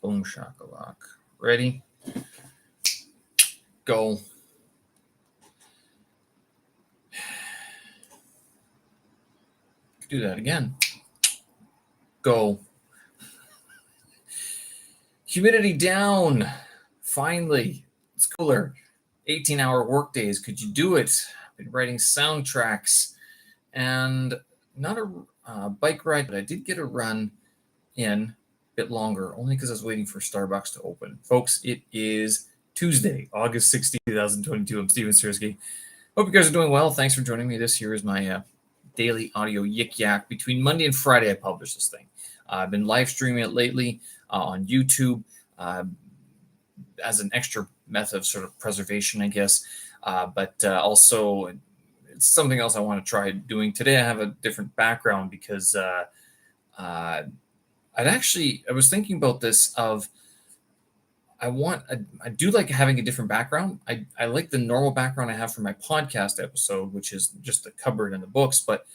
Boom shakalak. Ready? Go. Do that again. Go. Humidity down. Finally. It's cooler. 18-hour workdays. Could you do it? I've been writing soundtracks and not a bike ride, but I did get a run in a bit longer, only because I was waiting for Starbucks to open. Folks, it is Tuesday, August 16, 2022. I'm Steven Sersky. Hope you guys are doing well. Thanks for joining me. This here is my daily audio yik yak. Between Monday and Friday, I publish this thing. I've been live streaming it lately on YouTube as an extra method of sort of preservation, I guess. But also, it's something else I want to try doing. Today I have a different background because I was thinking about this of I do like having a different background. I like the normal background I have for my podcast episode, which is just the cupboard and the books. But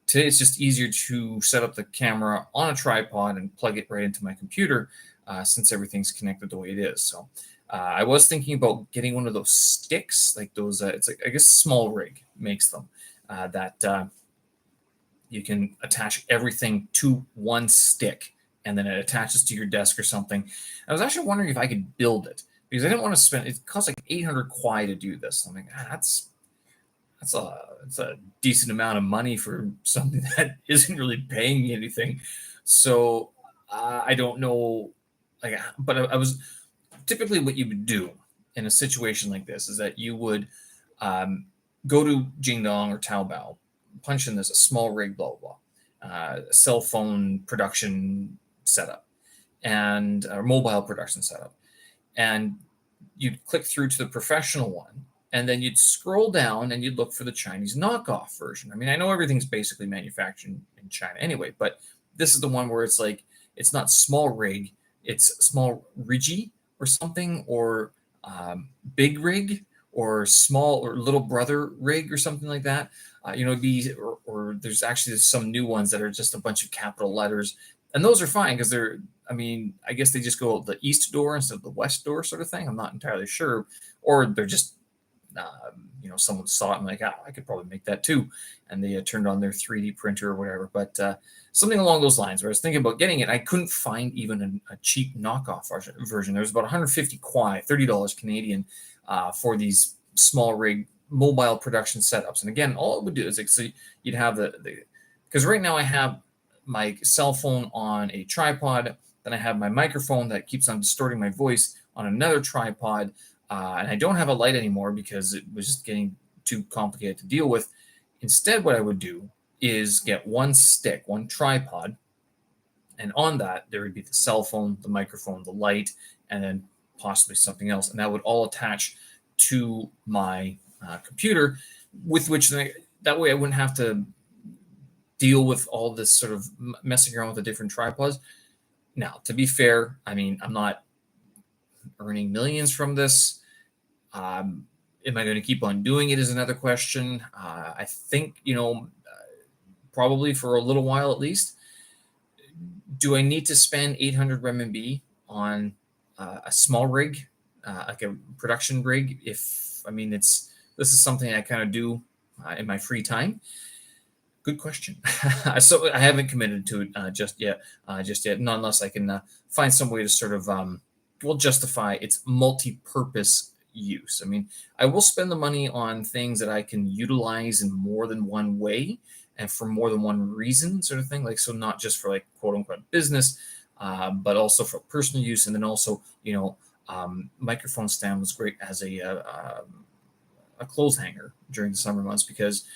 today it's just easier to set up the camera on a tripod and plug it right into my computer since everything's connected the way it is. So I was thinking about getting one of those sticks, like those, it's like, I guess Small Rig makes them, that you can attach everything to one stick and then it attaches to your desk or something. I was actually wondering if I could build it because I didn't want to spend, it costs like 800 kwai to do this. I'm like, that's a decent amount of money for something that isn't really paying me anything. So I don't know, but I was typically what you would do in a situation like this is that you would go to Jingdong or Taobao, punch in this a Small Rig, blah blah blah, cell phone production setup and mobile production setup, and you'd click through to the professional one. And then you'd scroll down and you'd look for the Chinese knockoff version. I mean, I know everything's basically manufactured in China anyway, but this is the one where it's like, it's not Small Rig, it's Small Rigi or something, or Big Rig or Small or Little Brother Rig or something like that. It'd be, or there's actually some new ones that are just a bunch of capital letters. And those are fine because I guess they just go out the east door instead of the west door sort of thing. I'm not entirely sure. Or they're just, someone saw it and like, I could probably make that too. And they turned on their 3D printer or whatever. But something along those lines where I was thinking about getting it. I couldn't find even a cheap knockoff version. There was about 150 kwai, $30 Canadian for these Small Rig mobile production setups. And again, all it would do is like, so you'd have because right now I have my cell phone on a tripod. Then I have my microphone that keeps on distorting my voice on another tripod. And I don't have a light anymore because it was just getting too complicated to deal with. Instead, what I would do is get one stick, one tripod, and on that, there would be the cell phone, the microphone, the light, and then possibly something else. And that would all attach to my computer, with which that way I wouldn't have to deal with all this sort of messing around with the different tripods. Now, to be fair, I mean, I'm not earning millions from this. Am I going to keep on doing it is another question. I think, probably for a little while at least. Do I need to spend 800 renminbi on a Small Rig, like a production rig? This is something I kind of do in my free time. Good question. So I haven't committed to it just yet, not unless I can find some way to sort of justify its multi-purpose use. I mean, I will spend the money on things that I can utilize in more than one way and for more than one reason, sort of thing. Like, so not just for like quote unquote business, but also for personal use. And then also, microphone stand was great as a clothes hanger during the summer months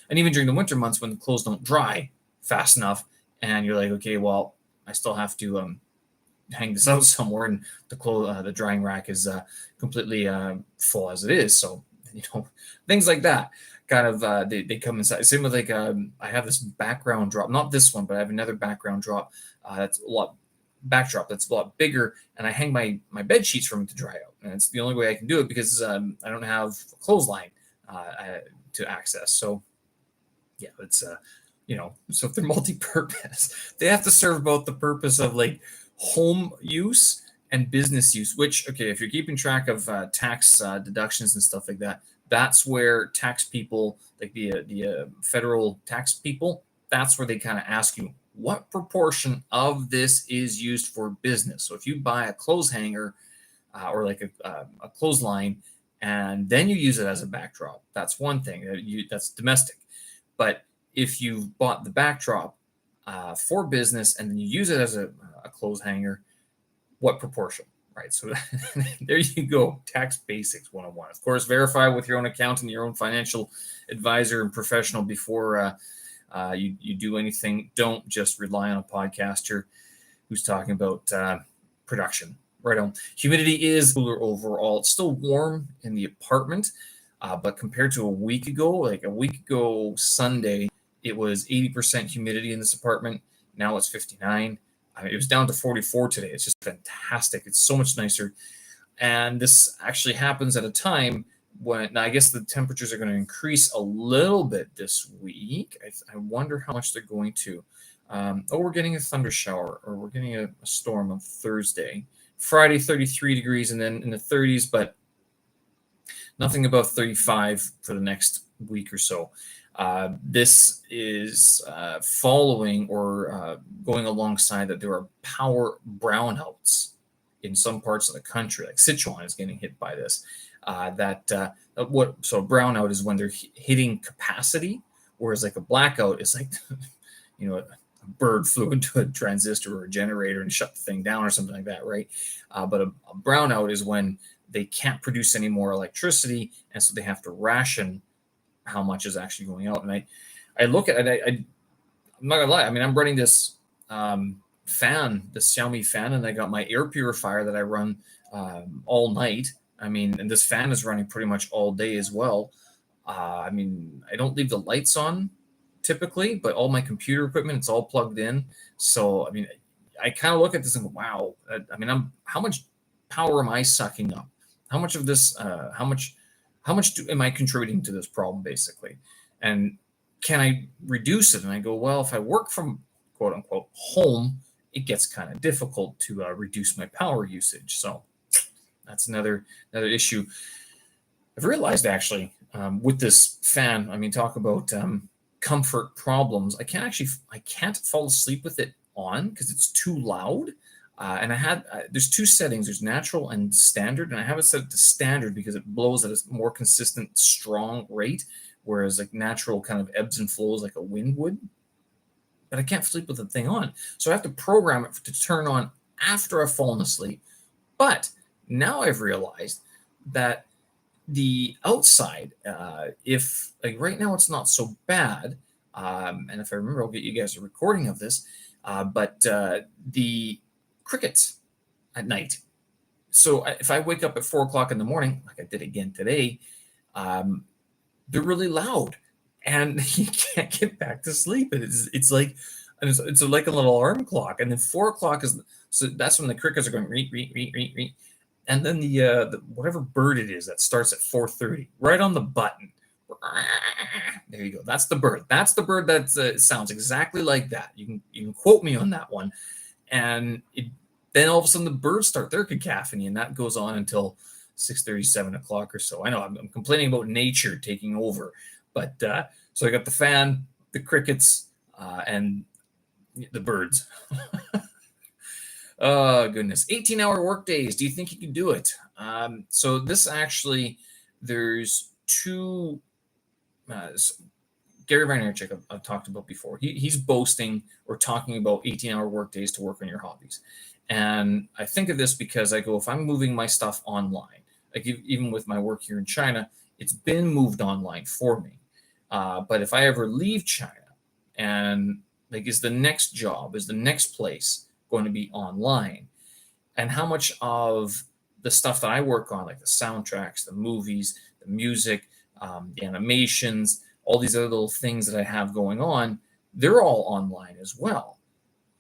and even during the winter months when the clothes don't dry fast enough, and you're like, okay, well, I still have to hang this out somewhere, and the drying rack is completely full as it is. So things like that kind of they come inside. Same with like I have this background drop, not this one, but I have another background drop that's a lot bigger, and I hang my bed sheets from it to dry out, and it's the only way I can do it because I don't have a clothesline to access. So yeah, it's so if they're multi-purpose, they have to serve both the purpose of like home use and business use, which, okay, if you're keeping track of tax deductions and stuff like that, that's where tax people, like the federal tax people, that's where they kind of ask you what proportion of this is used for business. So if you buy a clothes hanger or like a clothesline, and then you use it as a backdrop, that's one thing. That's domestic. But if you've bought the backdrop for business and then you use it as a clothes hanger, what proportion, right? So there you go, tax basics 101. Of course, verify with your own accountant, your own financial advisor and professional before you do anything. Don't just rely on a podcaster who's talking about production. Right on. Humidity is cooler overall. It's still warm in the apartment, but compared to a week ago, like a week ago Sunday, it was 80% humidity in this apartment. Now it's 59. It was down to 44 today. It's just fantastic. It's so much nicer. And this actually happens at a time when, now I guess the temperatures are going to increase a little bit this week. I wonder how much they're going to. We're getting a thunder shower, or we're getting a storm on Thursday. Friday, 33 degrees, and then in the 30s, but nothing above 35 for the next week or so. This is following or going alongside that there are power brownouts in some parts of the country, like Sichuan is getting hit by this. So a brownout is when they're hitting capacity, whereas like a blackout is like, a bird flew into a transistor or a generator and shut the thing down or something like that, right? But a brownout is when they can't produce any more electricity, and so they have to ration how much is actually going out. And I look at it, I'm not gonna lie. I mean, I'm running this fan, the Xiaomi fan, and I got my air purifier that I run all night. I mean, and this fan is running pretty much all day as well. I mean, I don't leave the lights on typically, but all my computer equipment, it's all plugged in. So, I mean, I kind of look at this and go, wow, I mean, how much power am I sucking up? How much of this, how much am I contributing to this problem, basically? And can I reduce it? And I go, well, if I work from quote unquote home, it gets kind of difficult to reduce my power usage. So that's another issue. I've realized actually with this fan, I mean, talk about comfort problems. I can't fall asleep with it on because it's too loud. And there's two settings. There's natural and standard, and I have it set to standard because it blows at a more consistent, strong rate, whereas like natural kind of ebbs and flows like a wind would. But I can't sleep with the thing on, so I have to program it to turn on after I've fallen asleep. But now I've realized that the outside, if like right now it's not so bad, and if I remember, I'll get you guys a recording of this. But the crickets at night. So if I wake up at 4 o'clock in the morning, like I did again today, they're really loud, and you can't get back to sleep. It's like like a little alarm clock, and then 4 o'clock so that's when the crickets are going reet reet reet reet reet, and then the whatever bird it is that starts at 4:30, right on the button. There you go. That's the bird. That's the bird that sounds exactly like that. You can quote me on that one. And then all of a sudden the birds start their cacophony, and that goes on until 6:30, 7 o'clock or so. I know I'm complaining about nature taking over, but so I got the fan, the crickets, and the birds. Oh, goodness. 18-hour work days. Do you think you can do it? So this actually, there's two, Gary Vaynerchuk I've talked about before. He's boasting or talking about 18-hour work days to work on your hobbies. And I think of this because I go, if I'm moving my stuff online, like even with my work here in China, it's been moved online for me. But if I ever leave China, and like, is the next job, is the next place going to be online? And how much of the stuff that I work on, like the soundtracks, the movies, the music, the animations, all these other little things that I have going on, they're all online as well.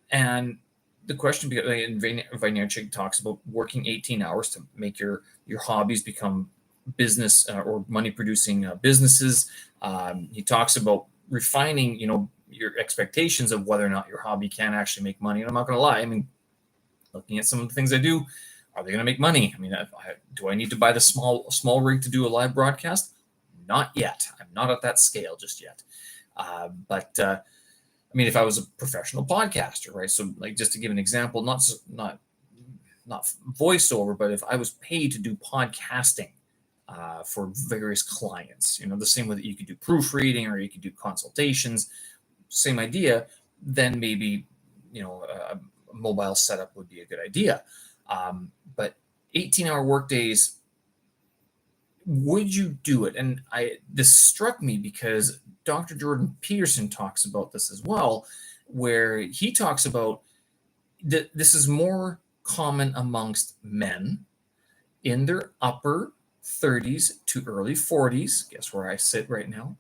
And the question, Vaynerchuk talks about working 18 hours to make your hobbies become business or money producing businesses. He talks about refining, your expectations of whether or not your hobby can actually make money. And I'm not going to lie. I mean, looking at some of the things I do, Are they going to make money? I mean, do I need to buy the small rig to do a live broadcast? Not yet. I'm not at that scale just yet. But I mean, if I was a professional podcaster, right? So, like, just to give an example, not voiceover, but if I was paid to do podcasting for various clients, the same way that you could do proofreading or you could do consultations, same idea, then maybe, a mobile setup would be a good idea. But 18-hour workdays, would you do it? And this struck me because Dr. Jordan Peterson talks about this as well, where he talks about that this is more common amongst men in their upper 30s to early 40s. Guess where I sit right now?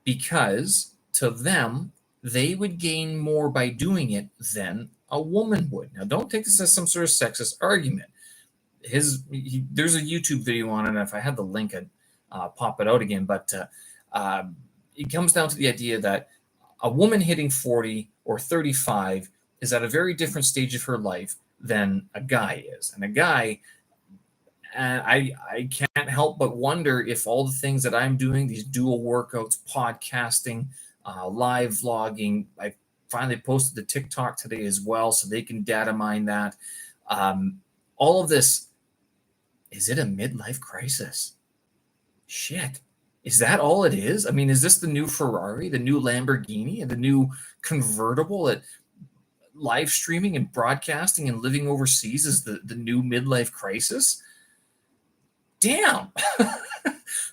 Because to them, they would gain more by doing it than a woman would. Now, don't take this as some sort of sexist argument. There's a YouTube video on it, and if I had the link, I'd pop it out again. But it comes down to the idea that a woman hitting 40 or 35 is at a very different stage of her life than a guy is. And a guy, I can't help but wonder if all the things that I'm doing, these dual workouts, podcasting, live vlogging, I finally posted the TikTok today as well, so they can data mine that. All of this, is it a midlife crisis? Shit. Is that all it is? I mean, is this the new Ferrari, the new Lamborghini, and the new convertible that live streaming and broadcasting and living overseas is the new midlife crisis? Damn.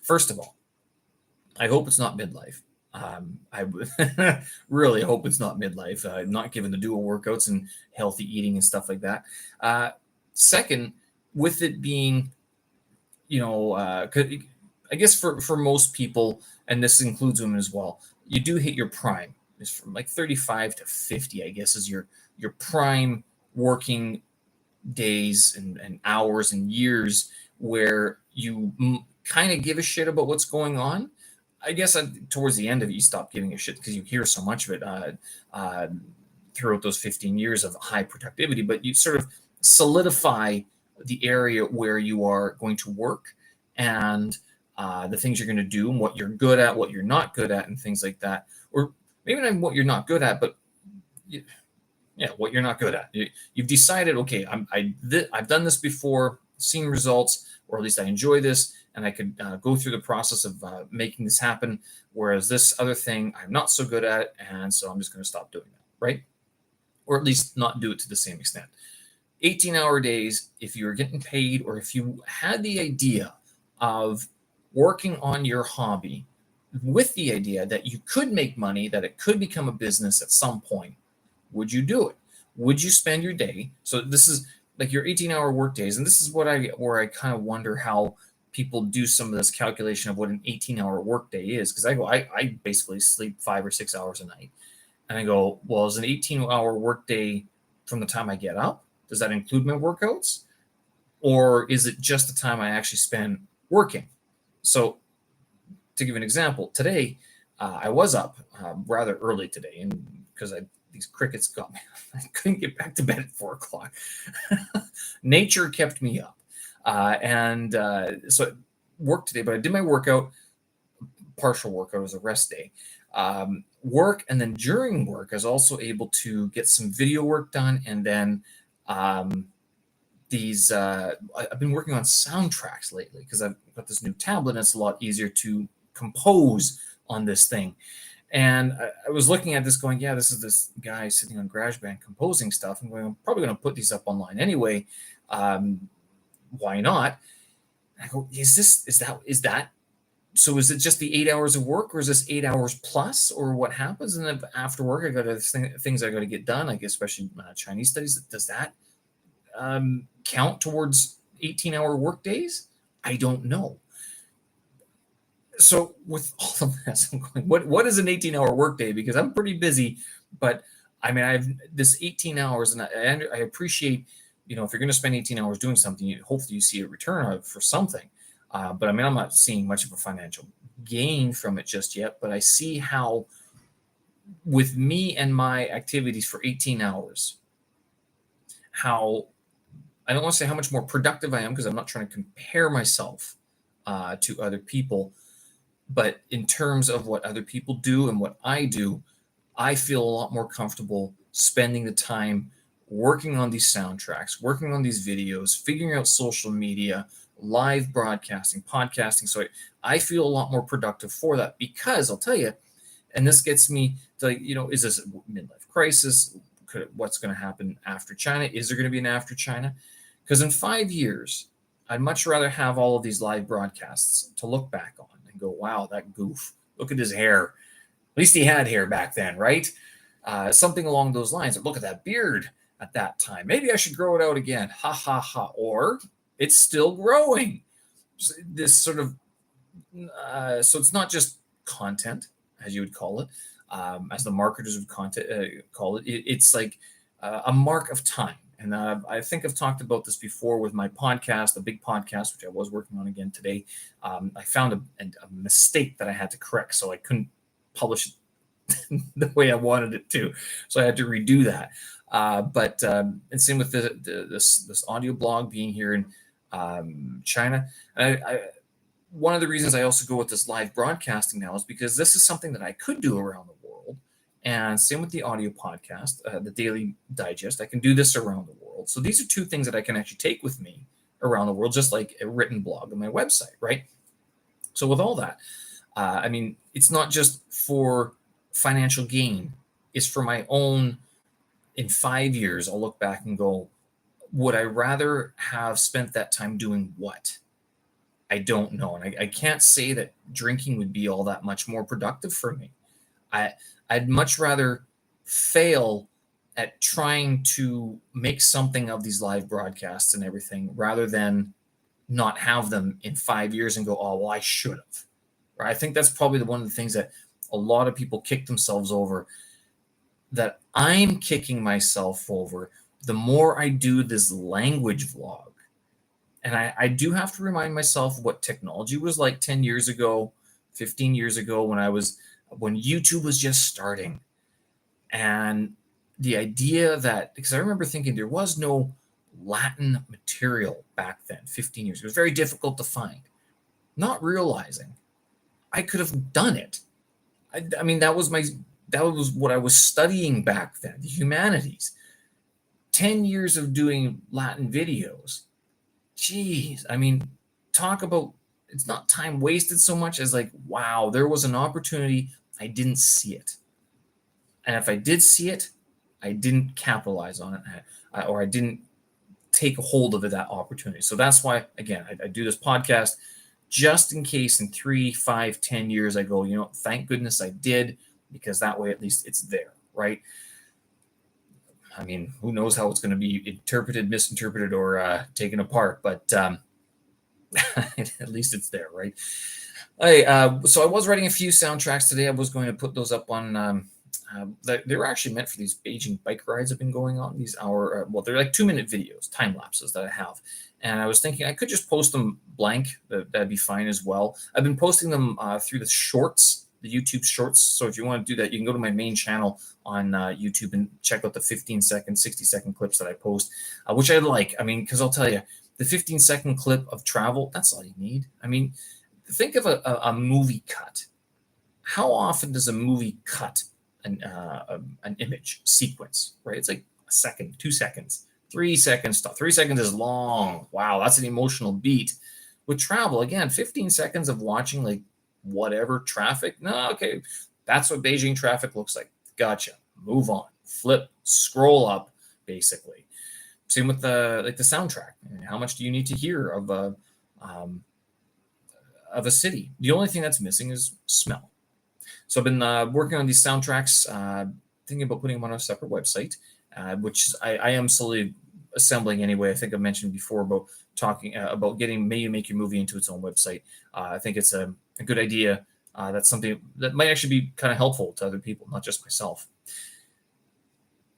First of all, I hope it's not midlife. I really hope it's not midlife, not given the dual workouts and healthy eating and stuff like that. Second, with it being, I guess for most people, and this includes women as well, you do hit your prime. It's from like 35 to 50, I guess, is your prime working days and hours and years where you kind of give a shit about what's going on. I guess towards the end of it, you stop giving a shit because you hear so much of it throughout those 15 years of high productivity, but you sort of solidify the area where you are going to work and the things you're going to do and what you're good at, what you're not good at, and things like that. Or maybe not what you're not good at, but what you're not good at. You've decided, okay, I've done this before, seen results, or at least I enjoy this, and I could go through the process of making this happen. Whereas this other thing, I'm not so good at, and so I'm just going to stop doing that, right? Or at least not do it to the same extent. 18-hour days, if you were getting paid, or if you had the idea of working on your hobby with the idea that you could make money, that it could become a business at some point, would you do it? Would you spend your day? So this is like your 18-hour work days, and this is where I kind of wonder how people do some of this calculation of what an 18-hour work day is, because I basically sleep 5 or 6 hours a night, and I go, well, is an 18-hour work day from the time I get up? Does that include my workouts, or is it just the time I actually spend working? So, to give an example, today I was up rather early today, and because these crickets got me, I couldn't get back to bed at 4 o'clock. Nature kept me up, so I worked today. But I did my workout, partial workout, as a rest day. Work, and then during work, I was also able to get some video work done, and then I've been working on soundtracks lately because I've got this new tablet and it's a lot easier to compose on this thing. And I was looking at this going, yeah, this is this guy sitting on GarageBand composing stuff. I'm going, I'm probably going to put these up online anyway. Why not? And I go, is that? So is it just the 8 hours of work, or is this 8 hours plus, or what happens? And then after work, I got things I got to get done, like especially Chinese studies. Does that count towards 18-hour work days? I don't know. So with all of this, I'm going, what is an 18-hour work day? Because I'm pretty busy, but I mean, I have this 18 hours, and I appreciate, if you're going to spend 18 hours doing something, hopefully you see a return on it for something. But I mean, I'm not seeing much of a financial gain from it just yet, but I see how with me and my activities for 18 hours, how I don't want to say how much more productive I am, because I'm not trying to compare myself to other people. But in terms of what other people do and what I do, I feel a lot more comfortable spending the time working on these soundtracks, working on these videos, figuring out social media, live broadcasting, podcasting. So I feel a lot more productive for that, because I'll tell you, and this gets me to, is this a midlife crisis? What's going to happen after China? Is there going to be an after China? Because in 5 years, I'd much rather have all of these live broadcasts to look back on and go, wow, that goof. Look at his hair. At least he had hair back then, right? Something along those lines. Look at that beard at that time. Maybe I should grow it out again. Ha, ha, ha. Or it's still growing. This sort of, so it's not just content, as you would call it, as the marketers would call it. It's like a mark of time. And I think I've talked about this before with my podcast, the big podcast, which I was working on again today. I found a mistake that I had to correct, so I couldn't publish it the way I wanted it to. So I had to redo that. But and same with this audio blog being here in China. One of the reasons I also go with this live broadcasting now is because this is something that I could do around the world. And same with the audio podcast, the daily digest. I can do this around the world. So these are two things that I can actually take with me around the world, just like a written blog on my website, right? So with all that, I mean, it's not just for financial gain. It's for my own, in 5 years, I'll look back and go, would I rather have spent that time doing what? I don't know. And I can't say that drinking would be all that much more productive for me. I'd much rather fail at trying to make something of these live broadcasts and everything, rather than not have them in 5 years and go, oh, well, I should have. Right? I think that's probably one of the things that a lot of people kick themselves over, that I'm kicking myself over the more I do this language vlog. And I do have to remind myself what technology was like 10 years ago, 15 years ago, when YouTube was just starting. And the idea that, because I remember thinking there was no Latin material back then, 15 years. It was very difficult to find. Not realizing I could have done it. I mean, that was what I was studying back then, the humanities. 10 years of doing Latin videos. Geez, I mean, talk about, it's not time wasted so much as like, wow, there was an opportunity. I didn't see it. And if I did see it, I didn't capitalize on it, or I didn't take a hold of that opportunity. So that's why, again, I do this podcast just in case in 3, 5, 10 years I go, thank goodness I did, because that way at least it's there, right? I mean, who knows how it's going to be interpreted, misinterpreted, or taken apart, but at least it's there, right? So I was writing a few soundtracks today. I was going to put those up on, they were actually meant for these Beijing bike rides I've been going on, these they're like 2-minute videos, time lapses that I have. And I was thinking I could just post them blank. That'd be fine as well. I've been posting them through the shorts, the YouTube shorts. So if you want to do that, you can go to my main channel on YouTube and check out the 15-second, 60-second clips that I post, which I like. I mean, because I'll tell you, the 15-second clip of travel, that's all you need. I mean, think of a movie cut. How often does a movie cut an image sequence, right? It's like a second, 2 seconds, 3 seconds stuff. 3 seconds is long. Wow, that's an emotional beat. With travel, again, 15 seconds of watching like whatever traffic. No, okay, that's what Beijing traffic looks like. Gotcha. Move on. Flip. Scroll up. Basically, same with the soundtrack. How much do you need to hear of a city? The only thing that's missing is smell. So I've been working on these soundtracks, thinking about putting them on a separate website, which I am slowly assembling anyway. I think I mentioned before about talking about getting May You Make Your Movie into its own website. I think it's a good idea. That's something that might actually be kind of helpful to other people, not just myself.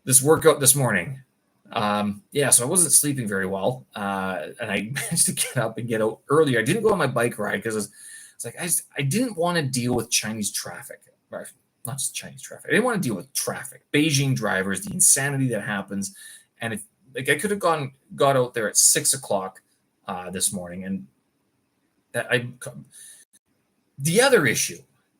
This workout this morning. So I wasn't sleeping very well, and I managed to get up and get out earlier. I didn't go on my bike ride because it's like I didn't want to deal with Chinese traffic, right? Not just Chinese traffic. I didn't want to deal with traffic, Beijing drivers, the insanity that happens, and like I could have got out there at 6 o'clock this morning, and I. The other issue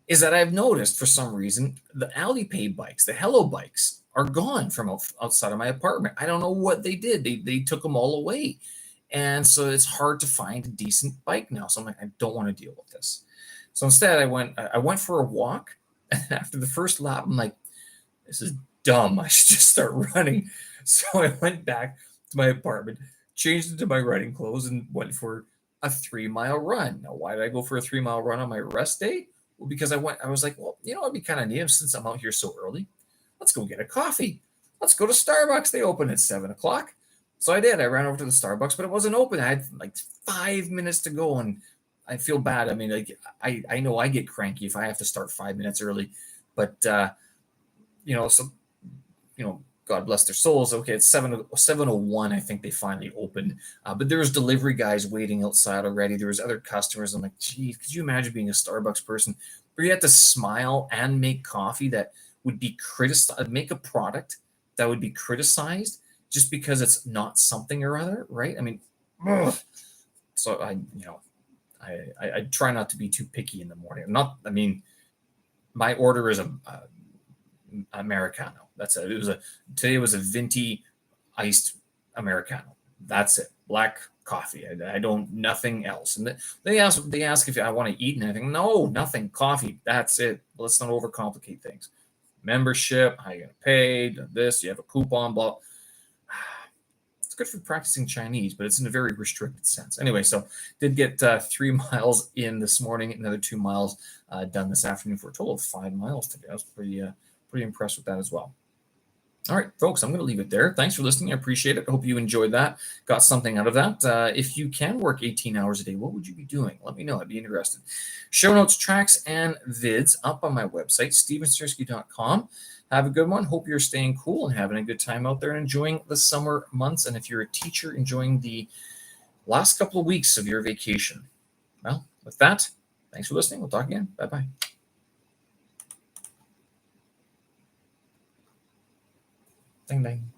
is that I've noticed for some reason the Alipay bikes, the Hello bikes, are gone from outside of my apartment. I don't know what they did. They took them all away, and so it's hard to find a decent bike now. So I'm like, I don't want to deal with this. So instead, I went for a walk, and after the first lap, I'm like, this is dumb. I should just start running. So I went back to my apartment, changed into my running clothes, and went for a 3 mile run. Now, why did I go for a 3 mile run on my rest day? Well, because I was like, well, it'd be kind of neat since I'm out here so early. Let's go get a coffee. Let's go to Starbucks. They open at 7 o'clock. So I did. I ran over to the Starbucks, but it wasn't open. I had like 5 minutes to go, and I feel bad. I mean, like I know I get cranky if I have to start 5 minutes early, but so God bless their souls. Okay, it's 7:01. I think they finally opened, but there was delivery guys waiting outside already. There was other customers. I'm like, geez, could you imagine being a Starbucks person where you had to smile and make coffee that would be criticized, make a product that would be criticized just because it's not something or other, right? I mean, ugh. So I try not to be too picky in the morning. My order is a Americano. That's it. Today was a venti iced Americano. That's it. Black coffee. I don't, nothing else. And they ask if I want to eat anything. No, nothing. Coffee. That's it. Let's not overcomplicate things. Membership, how you gonna pay, this, you have a coupon, blah. It's good for practicing Chinese, but it's in a very restricted sense. Anyway, so did get 3 miles in this morning, another 2 miles done this afternoon for a total of 5 miles today. I was pretty impressed with that as well. All right, folks, I'm going to leave it there. Thanks for listening. I appreciate it. I hope you enjoyed that, got something out of that. If you can work 18 hours a day, what would you be doing? Let me know. I'd be interested. Show notes, tracks, and vids up on my website, stevensersky.com. Have a good one. Hope you're staying cool and having a good time out there and enjoying the summer months. And if you're a teacher, enjoying the last couple of weeks of your vacation. Well, with that, thanks for listening. We'll talk again. Bye-bye. Ding, ding.